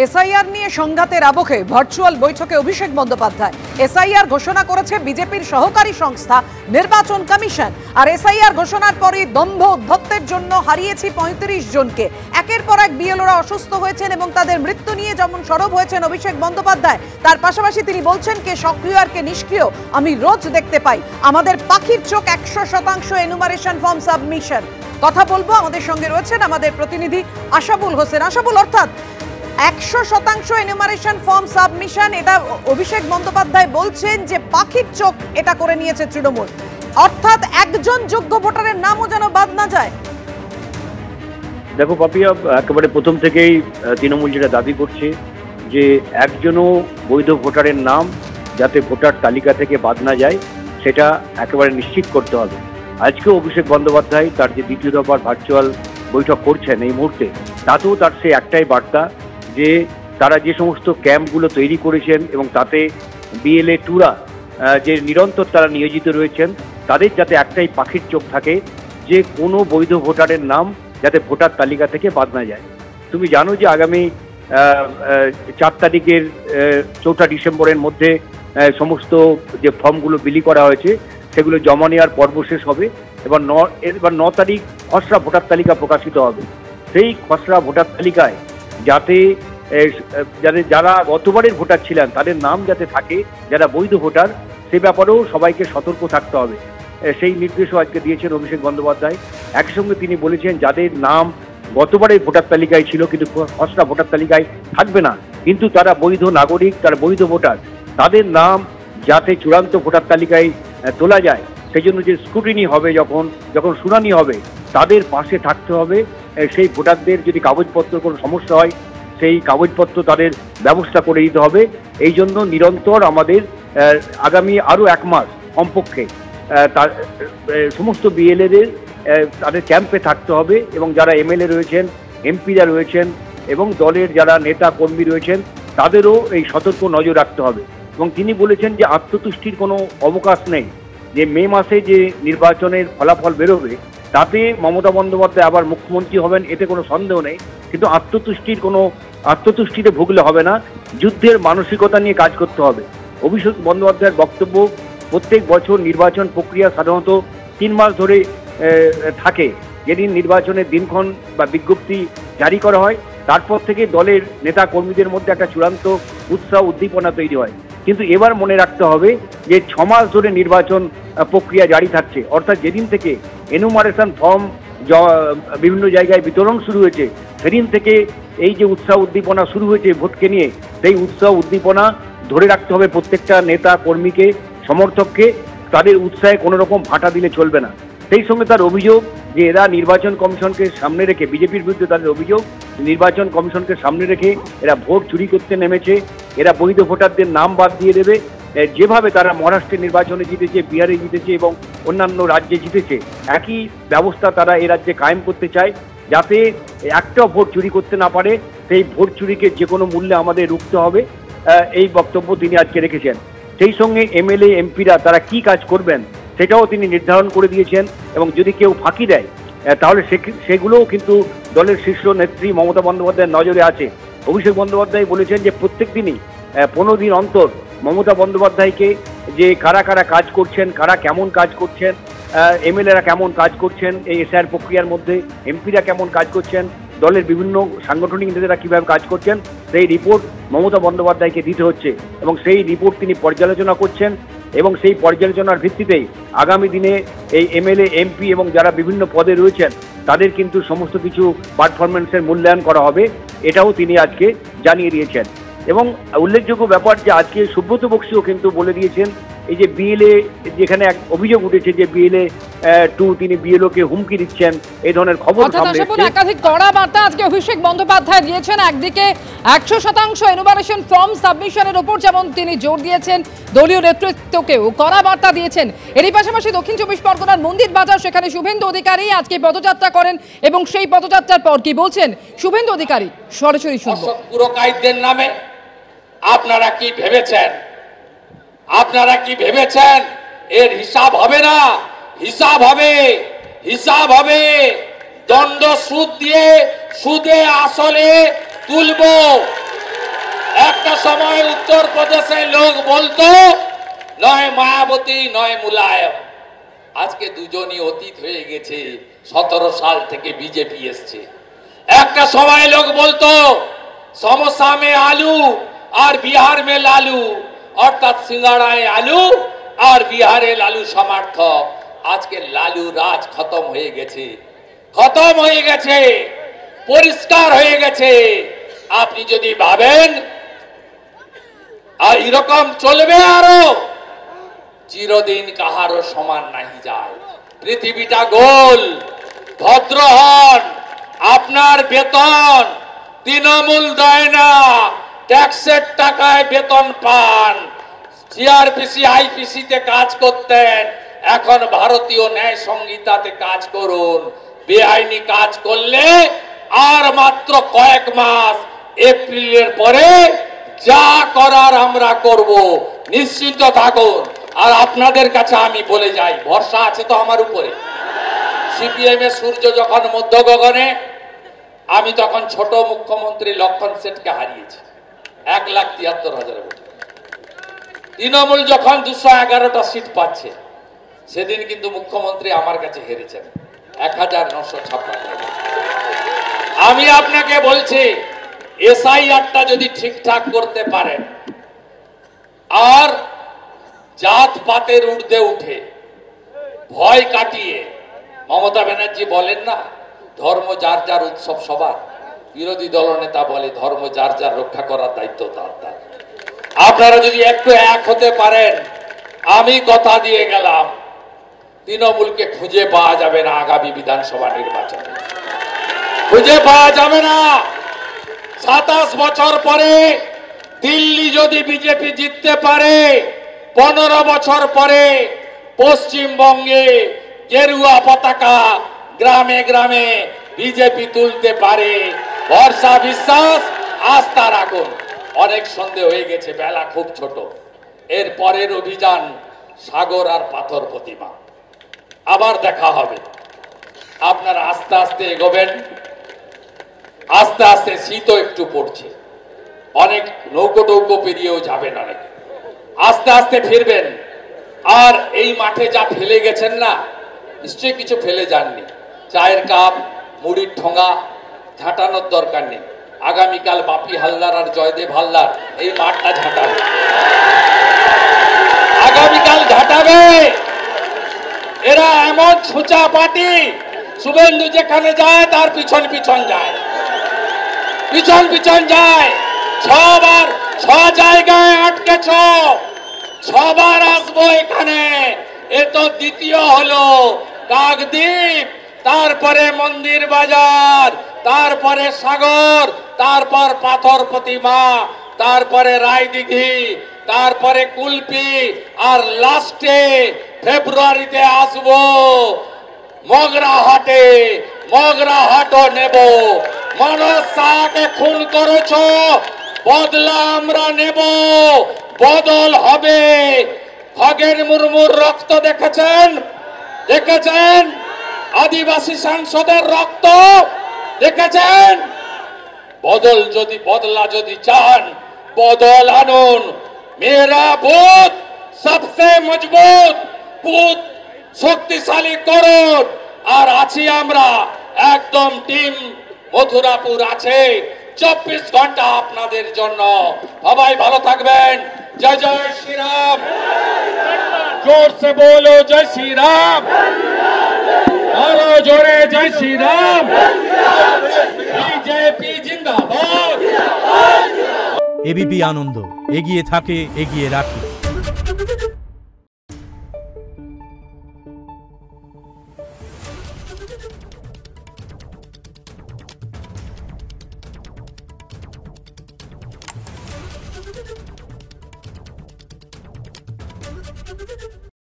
SIR নিয়ে সংঘাতের আবহে ভার্চুয়াল বৈঠকে অভিষেক বন্দ্যোপাধ্যায়। এসআইআর ঘোষণা করেছে বিজেপির সহকারী সংস্থা নির্বাচন কমিশন। আর এসআইআর ঘোষণার পরে দম্ভ উদ্ধত্তের জন্য হারিয়েছি ৩৫ জনকে। একের পর এক বিএলওরা অসুস্থ হয়েছেন এবং তাদের মৃত্যু নিয়ে যেমন সরব হয়েছেন অভিষেক বন্দ্যোপাধ্যায়, তার পাশাপাশি তিনি বলছেন কে সক্রিয় আর কে নিষ্ক্রিয় আমি রোজ দেখতে পাই। আমাদের পাখির চোখ ১০০% এনুমারেশন ফর্ম সাবমিশন। কথা বলবো, আমাদের সঙ্গে রয়েছেন আমাদের প্রতিনিধি আশাবুল হোসেন। আশাবুল, অর্থাৎ ১০০% এনুমারেশন ফর্ম সাবমিশন, এটা অভিষেক বন্দ্যোপাধ্যায় বলছেন যে পাখির চোখ এটা করে নিয়েছে তৃণমূল, অর্থাৎ একজন যোগ্য ভোটারের নামও যেন বাদ না যায়। দেখো পাপিয়া, একেবারে প্রথম থেকেই তৃণমূল যেটা দাবি করছে যে একজনও বৈধ ভোটারের নাম যাতে ভোটার তালিকা থেকে বাদ না যায় সেটা একেবারে নিশ্চিত করতে হবে। আজকেও অভিষেক বন্দ্যোপাধ্যায় তার যে দ্বিতীয় দফার ভার্চুয়াল বৈঠক করছেন এই মুহূর্তে, তাতেও তার সে একটাই বার্তা যে তারা যে সমস্ত ক্যাম্পগুলো তৈরি করেছেন এবং তাতে বিএলএ টুরা যে নিরন্তর তারা নিয়োজিত রয়েছেন, তাদের যাতে একটাই পাখির চোখ থাকে যে কোনো বৈধ ভোটারের নাম যাতে ভোটার তালিকা থেকে বাদ না যায়। তুমি জানো যে আগামী ৪ তারিখের ৪ঠা ডিসেম্বরের মধ্যে সমস্ত যে ফর্মগুলো বিলি করা হয়েছে সেগুলো জমা নেওয়ার পর্ব শেষ হবে। এবার ৯ তারিখ খসড়া ভোটার তালিকা প্রকাশিত হবে। সেই খসড়া ভোটার তালিকায় যাতে যারা গতবারের ভোটার ছিলেন তাদের নাম যাতে থাকে, যারা বৈধ ভোটার, সে ব্যাপারেও সবাইকে সতর্ক থাকতে হবে। সেই নির্দেশও আজকে দিয়েছেন অভিষেক বন্দ্যোপাধ্যায়। একসঙ্গে তিনি বলেছেন যাদের নাম গতবারের ভোটার তালিকায় ছিল কিন্তু খসড়া ভোটার তালিকায় থাকবে না, কিন্তু তারা বৈধ নাগরিক, তারা বৈধ ভোটার, তাদের নাম যাতে চূড়ান্ত ভোটার তালিকায় তোলা যায় সেই জন্য যে স্ক্রুটিনি হবে, যখন শুনানি হবে তাদের পাশে থাকতে হবে। সেই ভোটারদের যদি কাগজপত্র কোনো সমস্যা হয় সেই কাগজপত্র তাদের ব্যবস্থা করে দিতে হবে। এই জন্য নিরন্তর আমাদের আগামী আরও 1 মাস কমপক্ষে তার সমস্ত বিএলএদের তাদের ক্যাম্পে থাকতে হবে এবং যারা এমএলএ রয়েছেন, এমপিরা রয়েছেন এবং দলের যারা নেতা কর্মী রয়েছেন তাদেরও এই সতর্ক নজর রাখতে হবে। এবং তিনি বলেছেন যে আত্মতুষ্টির কোনো অবকাশ নেই, যে মে মাসে যে নির্বাচনের ফলাফল বেরোবে তাতে মমতা বন্দ্যোপাধ্যায় আবার মুখ্যমন্ত্রী হবেন, এতে কোনো সন্দেহ নেই, কিন্তু আত্মতুষ্টিতে ভুগলে হবে না, যুদ্ধের মানসিকতা নিয়ে কাজ করতে হবে। অভিষেক বন্দ্যোপাধ্যায়ের বক্তব্য, প্রত্যেক বছর নির্বাচন প্রক্রিয়া সাধারণত 3 মাস ধরে থাকে। যেদিন নির্বাচনের দিনক্ষণ বা বিজ্ঞপ্তি জারি করা হয় তারপর থেকে দলের নেতা কর্মীদের মধ্যে একটা চূড়ান্ত উৎসাহ উদ্দীপনা তৈরি হয়। কিন্তু এবার মনে রাখতে হবে যে 6 মাস ধরে নির্বাচন প্রক্রিয়া জারি থাকছে, অর্থাৎ যেদিন থেকে এনুমারেশন ফর্ম বিভিন্ন জায়গায় বিতরণ শুরু হয়েছে সেদিন থেকে এই যে উৎসাহ উদ্দীপনা শুরু হয়েছে ভোটকে নিয়ে, সেই উৎসাহ উদ্দীপনা ধরে রাখতে হবে প্রত্যেকটা নেতা কর্মীকে, সমর্থককে। তাদের উৎসাহে কোনো রকম ভাটা দিলে চলবে না। সেই সঙ্গে তার অভিযোগ যে এরা নির্বাচন কমিশনকে সামনে রেখে, বিজেপির বিরুদ্ধে তাদের অভিযোগ, নির্বাচন কমিশনকে সামনে রেখে এরা ভোট চুরি করতে নেমেছে, এরা বৈধ ভোটারদের নাম বাদ দিয়ে দেবে। যেভাবে তারা মহারাষ্ট্রের নির্বাচনে জিতেছে, বিহারে জিতেছে এবং অন্যান্য রাজ্যে জিতেছে, একই ব্যবস্থা তারা এ রাজ্যে কায়েম করতে চায়, যাতে একটাও ভোট চুরি করতে না পারে। সেই ভোট চুরিকে যে কোনো মূল্যে আমাদের রুখতে হবে, এই বক্তব্য তিনি আজকে রেখেছেন। সেই সঙ্গে এমএলএ এমপিরা তারা কি কাজ করবেন সেটাও তিনি নির্ধারণ করে দিয়েছেন এবং যদি কেউ ফাঁকি দেয় তাহলে সেগুলোও কিন্তু দলের শীর্ষ নেত্রী মমতা বন্দ্যোপাধ্যায়ের নজরে আছে। অভিষেক বন্দ্যোপাধ্যায় বলেছেন যে প্রত্যেক দিনই 15 দিন অন্তর মমতা বন্দ্যোপাধ্যায়কে যে কারা কারা কাজ করছেন, কারা কেমন কাজ করছেন, এমএলএরা কেমন কাজ করছেন এই এসআইআর প্রক্রিয়ার মধ্যে, এমপিরা কেমন কাজ করছেন, দলের বিভিন্ন সাংগঠনিক নেতারা কীভাবে কাজ করছেন, সেই রিপোর্ট মমতা বন্দ্যোপাধ্যায়কে দিতে হচ্ছে এবং সেই রিপোর্ট তিনি পর্যালোচনা করছেন এবং সেই পর্যালোচনার ভিত্তিতেই আগামী দিনে এই এমএলএ এমপি এবং যারা বিভিন্ন পদে রয়েছেন তাদের কিন্তু সমস্ত কিছু পারফরমেন্সের মূল্যায়ন করা হবে, এটাও তিনি আজকে জানিয়ে দিয়েছেন। এবং উল্লেখযোগ্য ব্যাপার যে আজকে সুব্রত বক্সিও কিন্তু বলে দিয়েছেন এই যে বিএলএ, যেখানে এক অভিযোগ উঠেছে যে বিএলএ 2 তিনি বিএলওকে হুমকি দিচ্ছেন, এই ধরনের খবর সামনে এসেছে। একাধিক কড়া বার্তা আজকে অভিষেক বন্দ্যোপাধ্যায় দিয়েছেন। একদিকে ১০০% এনুমারেশন ফর্ম সাবমিশনের উপর যেমন তিনি জোর দিয়েছেন, দলীয় নেতৃত্বকেও কড়া বার্তা দিয়েছেন। এরই পাশাপাশি দক্ষিণ 24 পরগনার মন্দির বাজার, সেখানে শুভেন্দু অধিকারী আজকে পদযাত্রা করেন এবং সেই পদযাত্রার পর কি বলছেন শুভেন্দু অধিকারী সরাসরি শুনবো। পুরকাইতদের নামে আপনারা কি ভেবেছেন? আপনারা কি ভেবেছেন এর হিসাব হবে না? হিসাব হবে, হিসাব হবে। দণ্ড সুদ দিয়ে সুদে আসলে তুলবো। একটা সময় উত্তরপ্রদেশে লোক বলতো নয় মায়াবতী নয় মুলায়ম, আজকে দুজনই অতীত হয়ে গেছে। 17 সাল থেকে বিজেপি এসছে। একটা সময় লোক বলতো সমোসা মে আলু আর বিহার মে লালু, অর্থাৎ সিঙ্গাড়ায় আলু আর বিহারে লালু সমর্থক। আজকে লালু রাজ খতম হয়ে গেছে, খতম হয়ে গেছে, পরিষ্কার হয়ে গেছে। আপনি যদি ভাবেন আর এরকম চলবে আরো, চিরদিন কাহারও সমান নাহি যায়। পৃথিবীটা গোল, ভদ্র হন। আপনার বেতন তৃণমূল দেয় না, ট্যাক্সের টাকায় বেতন পান। সিআরপিসি আইপিসি তে কাজ করতেন, এখন ভারতীয় ন্যায় সংহিতাতে কাজ করুন। বেআইনি কাজ করলে আর মাত্র কয়েক মাস, এপ্রিলের পরে যা করার আমরা করব, নিশ্চিন্ত থাকুন। আর আপনাদের কাছে আমি বলে যাই, ভরসা আছে তো আমার উপরে। সিপিএম এর সূর্য যখন মধ্য গগনে, আমি তখন ছোট মুখ্যমন্ত্রী লক্ষণ সেঠকে হারিয়েছি 1,73,000 ভোটে। তৃণমূল যখন 211টা সিট পাচ্ছে, সেদিন কিন্তু মুখ্যমন্ত্রী আমার কাছে হেরেছেন 1956। আমি আপনাকে বলছি, এসআইআরটা যদি ঠিকঠাক করতে পারেন আর জাত পাতের ঊর্ধ্বে উঠে ভয় কাটিয়ে, মমতা ব্যানার্জি বলেন না ধর্ম যার যার উৎসব সবার, বিরোধী দলনেতা বলে ধর্ম যার যার রক্ষা করার দায়িত্ব তার তার। আপনারা যদি একটু এক হতে পারেন, আমি কথা দিয়ে গেলাম তৃণমূলকে খুঁজে পাওয়া যাবে না আগামী বিধানসভা নির্বাচনে, খুঁজে পাওয়া যাবে না। 27 বছর পরে দিল্লি যদি বিজেপি জিততে পারে, 15 বছর পরে পশ্চিমবঙ্গে গেরুয়া পতাকা গ্রামে গ্রামে বিজেপি তুলতে পারে। ভরসা, বিশ্বাস, আস্থা রাখুন। অনেক সন্দেহ হয়ে গেছে, বেলা খুব ছোট। এর পরের অভিযান সাগর আর পাথর প্রতিমা, আবার দেখা হবে। আপনারা আস্তে আস্তে এগোবেন, আস্তে আস্তে শীতও একটু পড়ছে, অনেক নৌকো টৌকো পেরিয়েও যাবেন, অনেক আস্তে আস্তে ফিরবেন। আর এই মাঠে যা ফেলে গেছেন না, নিশ্চয়ই কিছু ফেলে যাননি। চায়ের কাপ, মুড়ির ঠোঙা ঝাঁটানোর দরকার নেই। আগামীকাল বাপি হালদার আর জয়দেব হালদার এই মাঠটা ঝাঁটাবে, আগামীকাল ঝাঁটাবে। এরা এমন ছুচা পার্টি, শুভেন্দু যেখানে যায় তার পিছন পিছন যায়, পিছন পিছন যায়। 6 জায়গায় আটকেছ, 6বার আসবো এখানে। এ তো দ্বিতীয় হলো কাকদ্বীপ, তারপরে মন্দির বাজার, তারপরে সাগর, তারপর পাথর প্রতিমা, তারপরে রায়দিঘি, তারপরে কুলপি, আর লাস্টে ফেব্রুয়ারিতে আসবো মগরাহাটে। মগরাহাটও নেব। মনোজ শাহকে খুন করেছ, বদলা আমরা নেব, বদল হবে। খগেন মুর্মুর রক্ত দেখেছেন, দেখেছেন? আদিবাসী সাংসদের রক্ত দেখেছেন? বদল যদি, বদলা যদি চান, বদল আনুন। মেরা বুথ সবসে মজবুত বুথ, শক্তিশালী করুন। আর আছি আমরা একদম টিম মথুরাপুর আছে 24 ঘন্টা আপনাদের জন্য। সবাই ভালো থাকবেন। জয় জয় শ্রীরাম। জোর সে বলো জয় শ্রীরাম, আরো জোরে জয় শ্রীরাম। বিজেপি জিন্দাবাদ। এবিপি আনন্দ, এগিয়ে থাকে, এগিয়ে রাখে।